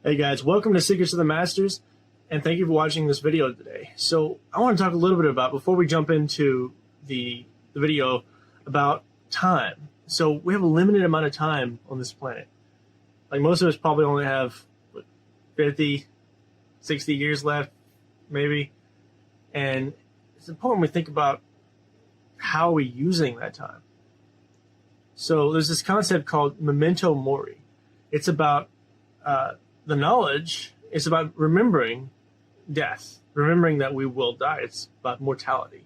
Hey guys, welcome to Secrets of the Masters, and thank you for watching this video today. So I want to talk a little bit about, before we jump into the video, about time. So we have a limited amount of time on this planet. Like most of us probably only have 50, 60 years left, maybe. And it's important we think about how are we using that time. So there's this concept called memento mori. It's about the knowledge. It's about remembering death, remembering that we will die. It's about mortality.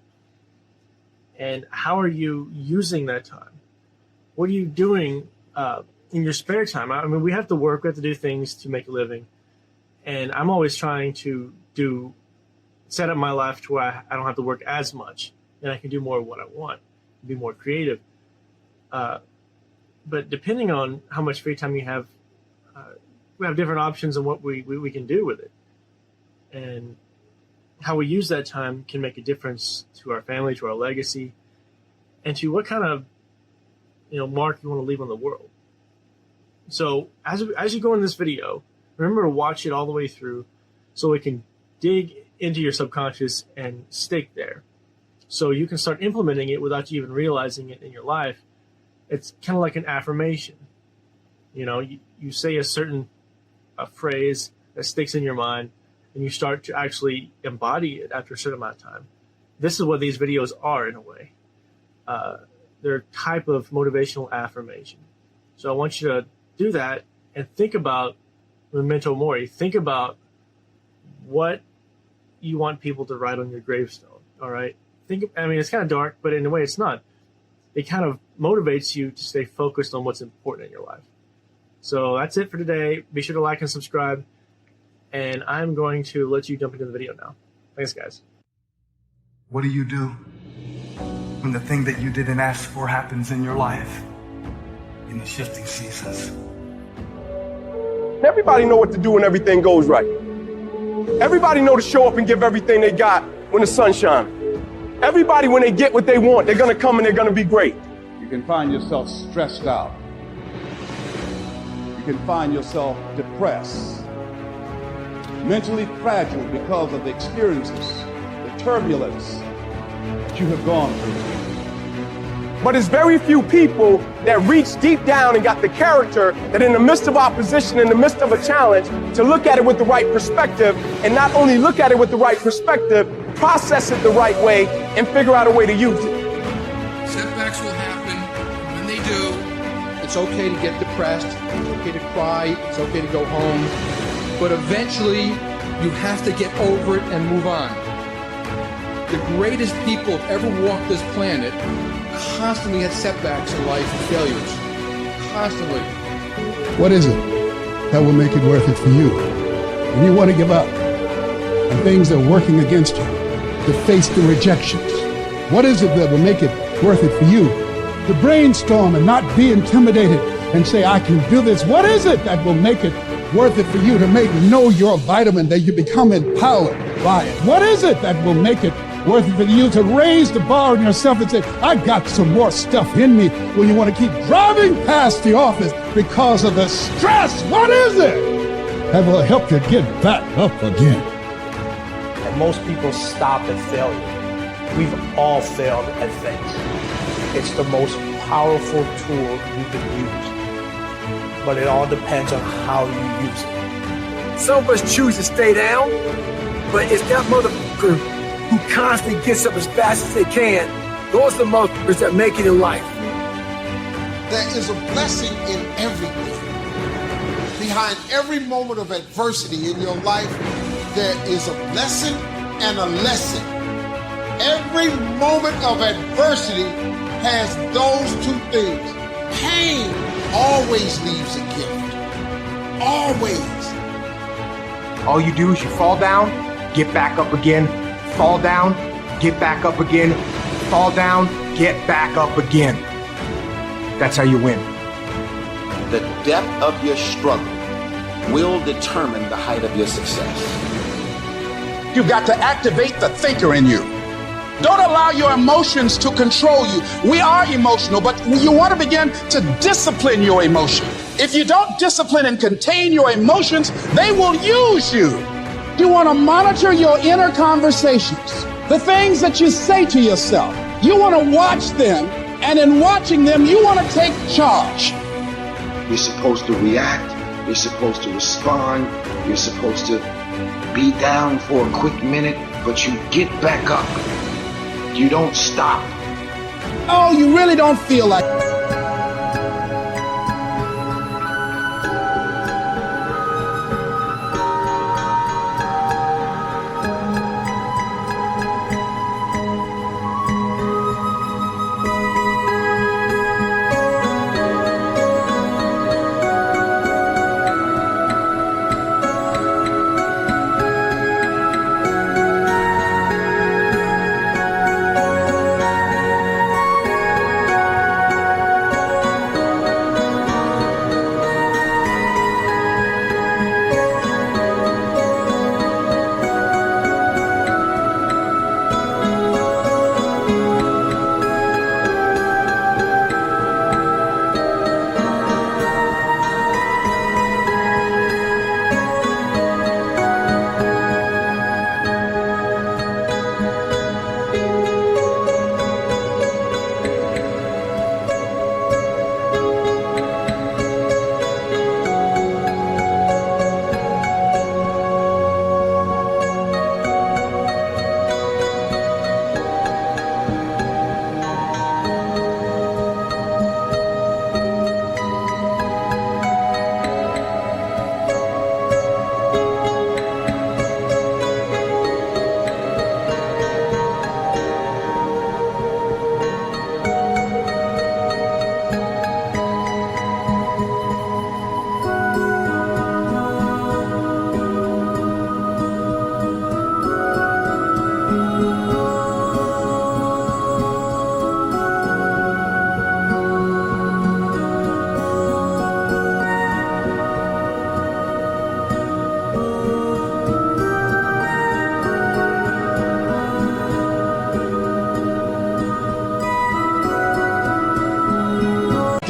And how are you using that time? What are you doing in your spare time? I mean, we have to work, we have to do things to make a living. And I'm always trying to set up my life to where I don't have to work as much and I can do more of what I want, be more creative. But depending on how much free time you have, we have different options on what we can do with it. And how we use that time can make a difference to our family, to our legacy, and to what kind of mark you want to leave on the world. So as you go in this video, remember to watch it all the way through so it can dig into your subconscious and stick there. So you can start implementing it without you even realizing it in your life. It's kind of like an affirmation. You say a certain phrase that sticks in your mind, and you start to actually embody it after a certain amount of time. This is what these videos are in a way. They're a type of motivational affirmation. So I want you to do that and think about memento mori. Think about what you want people to write on your gravestone. All right. It's kind of dark, but in a way it's not. It kind of motivates you to stay focused on what's important in your life. So that's it for today. Be sure to like and subscribe. And I'm going to let you jump into the video now. Thanks, guys. What do you do when the thing that you didn't ask for happens in your life in the shifting seasons? Everybody know what to do when everything goes right. Everybody know to show up and give everything they got when the sun shines. Everybody, when they get what they want, they're going to come and they're going to be great. You can find yourself stressed out. You can find yourself depressed, mentally fragile because of the experiences, the turbulence that you have gone through. But there's very few people that reach deep down and got the character that in the midst of opposition, in the midst of a challenge, to look at it with the right perspective, and not only look at it with the right perspective, process it the right way and figure out a way to use it. Setbacks will happen. When they do, it's okay to get depressed. It's okay to cry. It's okay to go home. But eventually, you have to get over it and move on. The greatest people who've ever walked this planet constantly had setbacks in life and failures. Constantly. What is it that will make it worth it for you? When you want to give up and things are working against you, to face the rejections, what is it that will make it worth it for you? To brainstorm and not be intimidated and say, I can do this. What is it that will make it worth it for you to know your vitamin, that you become empowered by it? What is it that will make it worth it for you to raise the bar on yourself and say, I've got some more stuff in me, when you want to keep driving past the office because of the stress? What is it that will help you get back up again? And most people stop at failure. We've all failed at things. It's the most powerful tool you can use, but it all depends on how you use it. Some of us choose to stay down, but it's that motherfucker who constantly gets up as fast as they can. Those are the motherfuckers that make it in life. There is a blessing in everything. Behind every moment of adversity in your life, there is a blessing and a lesson. Every moment of adversity has those two things. Pain always leaves a gift. Always. All you do is you fall down, get back up again, fall down, get back up again, fall down, get back up again. That's how you win. The depth of your struggle will determine the height of your success. You've got to activate the thinker in you. Don't allow your emotions to control you. We are emotional, but you want to begin to discipline your emotion. If you don't discipline and contain your emotions, they will use you. You want to monitor your inner conversations, the things that you say to yourself. You want to watch them, and in watching them, you want to take charge. You're supposed to react. You're supposed to respond. You're supposed to be down for a quick minute, but you get back up. You don't stop. Oh, you really don't feel like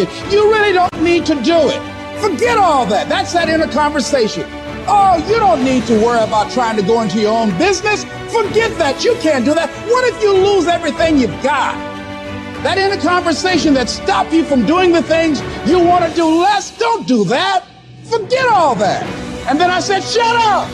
it. You really don't need to do it. Forget all that. That's that inner conversation. Oh, you don't need to worry about trying to go into your own business. Forget that. You can't do that. What if you lose everything you've got? That inner conversation that stopped you from doing the things you want to do less, don't do that. Forget all that. And then I said, shut up.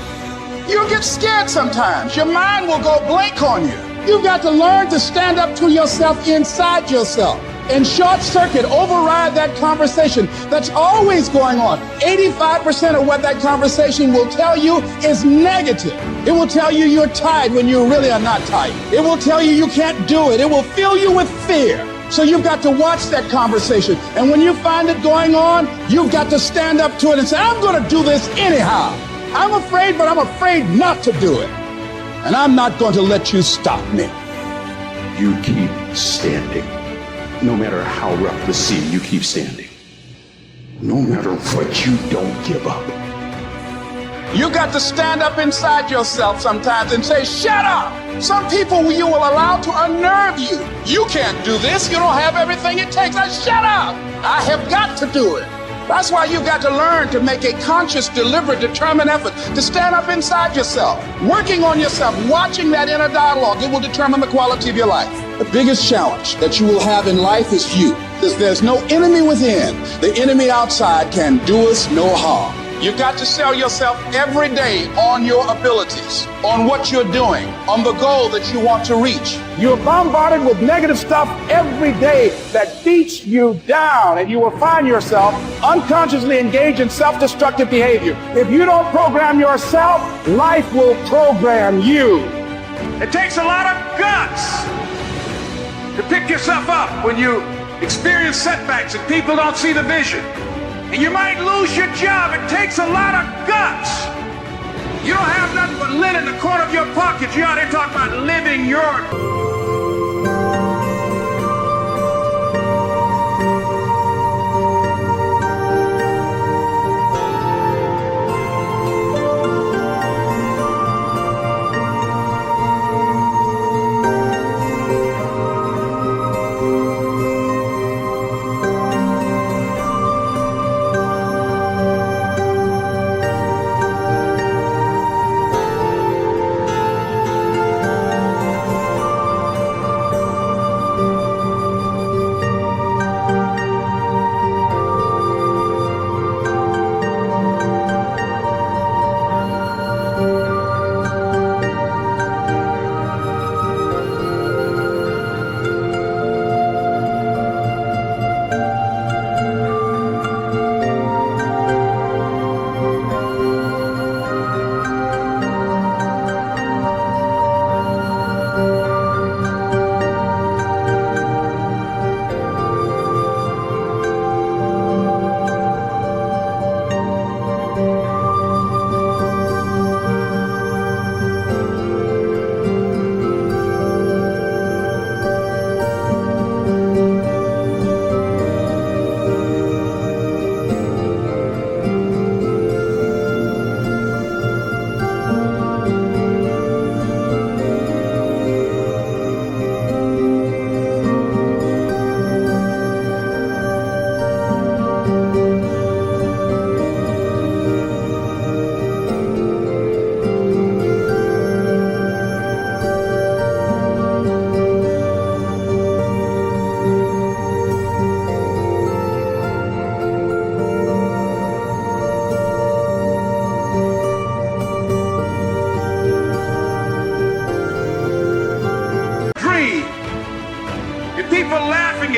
You'll get scared sometimes. Your mind will go blank on you. You've got to learn to stand up to yourself inside yourself and short circuit, override that conversation that's always going on. 85% of what that conversation will tell you is negative. It will tell you you're tired when you really are not tired. It will tell you you can't do it. It will fill you with fear. So you've got to watch that conversation. And when you find it going on, you've got to stand up to it and say, I'm going to do this anyhow. I'm afraid, but I'm afraid not to do it. And I'm not going to let you stop me. You keep standing. No matter how rough the sea, you keep standing. No matter what, you don't give up. You got to stand up inside yourself sometimes and say, shut up. Some people you will allow to unnerve you. You can't do this. You don't have everything it takes. Shut up. I have got to do it. That's why you've got to learn to make a conscious, deliberate, determined effort to stand up inside yourself, working on yourself, watching that inner dialogue. It will determine the quality of your life. The biggest challenge that you will have in life is you. There's no enemy within. The enemy outside can do us no harm. You've got to sell yourself every day on your abilities, on what you're doing, on the goal that you want to reach. You're bombarded with negative stuff every day that beats you down, and you will find yourself unconsciously engaged in self-destructive behavior. If you don't program yourself, life will program you. It takes a lot of guts to pick yourself up when you experience setbacks and people don't see the vision. And you might lose your job. It takes a lot of guts. You don't have nothing but lint in the corner of your pocket. You're out here talking about living your...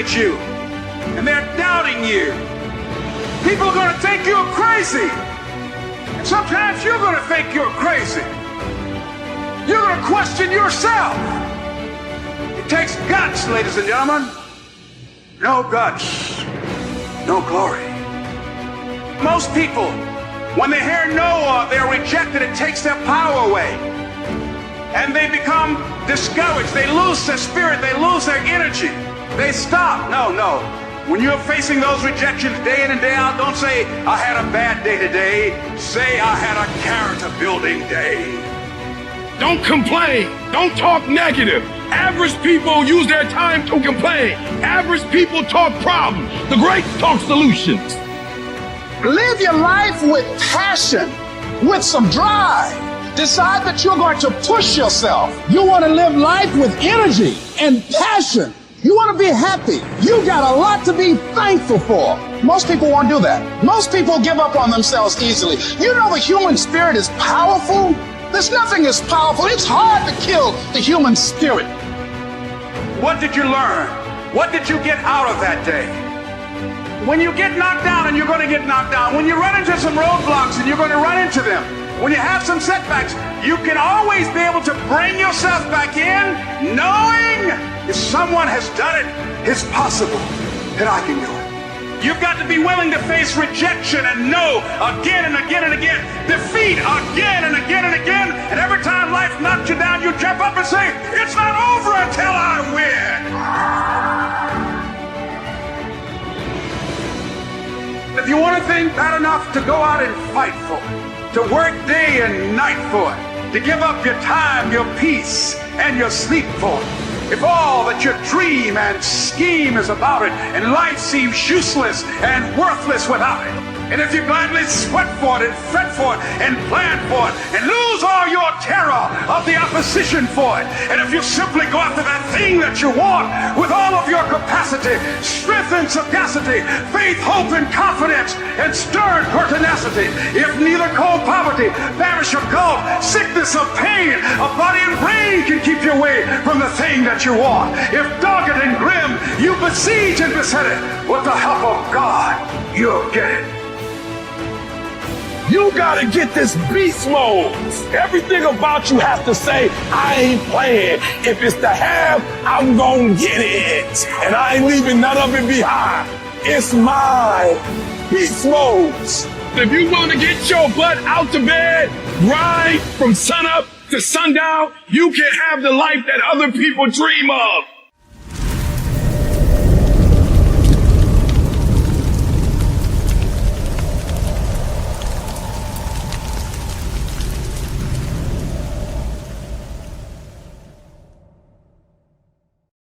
at you and they're doubting you. People are going to think you're crazy. And sometimes you're going to think you're crazy. You're going to question yourself. It takes guts, ladies and gentlemen. No guts, no glory. Most people, when they hear no or they're rejected, it takes their power away. And they become discouraged. They lose their spirit. They lose their energy. They stop. No. When you're facing those rejections day in and day out, don't say, I had a bad day today. Say, I had a character-building day. Don't complain. Don't talk negative. Average people use their time to complain. Average people talk problems. The greats talk solutions. Live your life with passion, with some drive. Decide that you're going to push yourself. You want to live life with energy and passion. You want to be happy. You got a lot to be thankful for. Most people won't do that. Most people give up on themselves easily. You know the human spirit is powerful. There's nothing as powerful. It's hard to kill the human spirit. What did you learn? What did you get out of that day? When you get knocked down, and you're going to get knocked down, when you run into some roadblocks and you're going to run into them, when you have some setbacks, you can always be able to bring yourself back in, knowing if someone has done it, it's possible that I can do it. You've got to be willing to face rejection and no again and again and again, defeat again and again and again, and every time life knocks you down, you jump up and say, it's not over until I win. If you want a thing bad enough to go out and fight for it, to work day and night for it, to give up your time, your peace, and your sleep for it, if all that your dream and scheme is about it, and life seems useless and worthless without it, and if you gladly sweat for it and fret for it and plan for it and lose all your terror of the opposition for it, and if you simply go after that thing that you want with all of your capacity, strength and sagacity, faith, hope and confidence, and stern pertinacity, if neither cold poverty, famish or gulf, sickness or pain, a body and brain can keep you away from the thing that you want, if dogged and grim you besiege and beset it, with the help of God, you'll get it. You gotta get this beast mode. Everything about you has to say, I ain't playing. If it's to have, I'm gonna get it. And I ain't leaving none of it behind. It's mine. Beast mode. If you want to get your butt out to bed, grind from sunup to sundown, you can have the life that other people dream of.